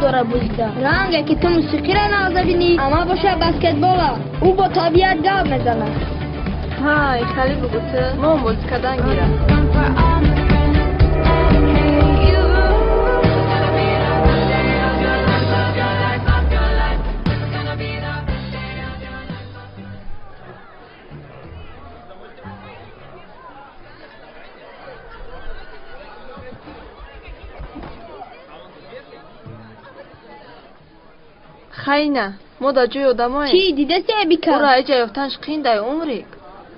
داره بوسته رنگه که تو موسیقی را نازبینی اما باشه بسکتباله او با طبیعت گپ میزنه های خیلی بگوته ما هم بازی کردن گیرم خیلی ما دا جوی آدمایی چی دیده سی بیکن او را ایجا یفتنش قین دای عمری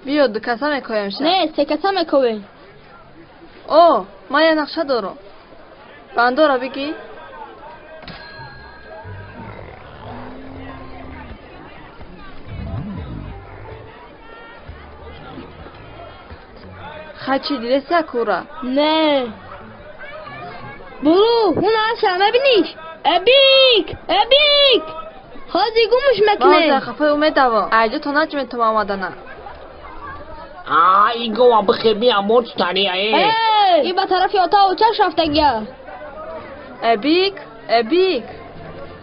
بیا دو کسا میکویم شد نه سه کسا میکویم او ما یه نقشه دارم بندو را بگی خیلی چی دیده سی کورا نه برو اون اصلا مبینیش ابیک حاضی گمش مکنه بازه خفه اومد دوا ایجا تو نجمه تو آمدنه ایگو بخیر بیا مرد تاری ای به طرف اتاق چش رفته گیا ابیک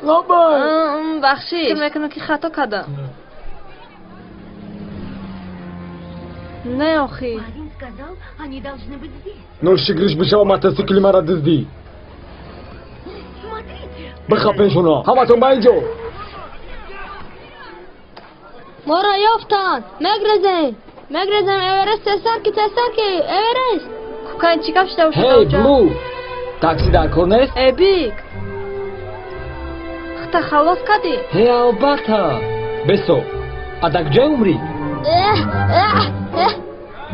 لابای بخشی میکنه که خطا کده نه آخی نوشی گریش بشه و متاسیکلی مرا دزدی بخپنشونا همتون با اینجا ما را یافتن مگرزن اورست تسر که اورست کوکاین چی کفش دو شده هی بلو تاکسی در کار نیست؟ ابیک خطا خلاص کدی هی البته بسو ادک جای عمری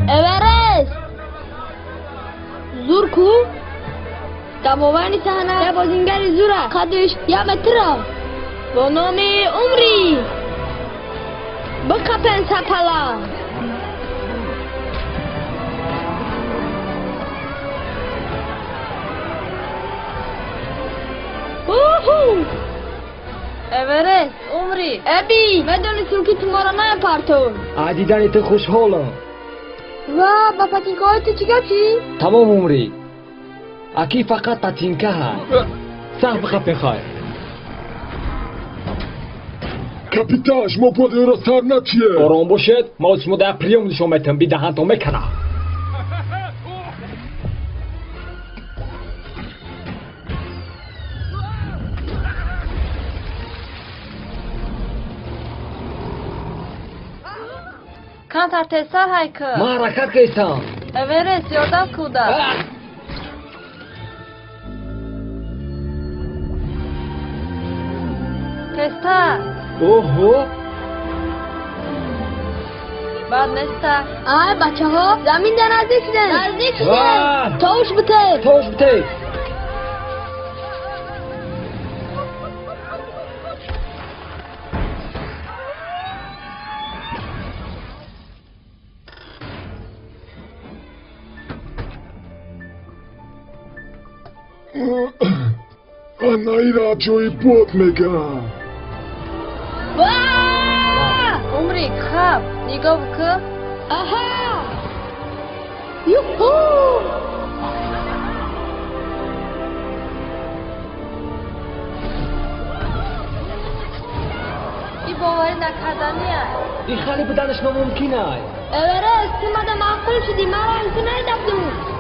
اورست زور کو دماوانی سهنه یا بازینگری زوره قدش یا متره با نام عمری بقپن سپلا اورست عمری ابی میدونستم که تو ما را نیپرتون دیدن تو خوشحالم و با پتینکه های تو چی؟ تمام عمری اکی فقط پتینکه های سخت بخپن خواهی کپیتاش ما پاده را سر نچیه آرام باشد ما اسمو در پریوم نشون میتم بی دهن تو میکنم کان تر تسر های که ما حرکت کیستم اورست یادم کوده تستا اوهو بعد نستا بچه ها زمین در نزدیک شدن توش بته آنایی را جوی بود میگم عمری خب نگاه بکن آها یوهو این باوری نکردنیه این خیلی بودنش ناممکنه اورست تو مده معقول شدی مرا انتو نیدفتم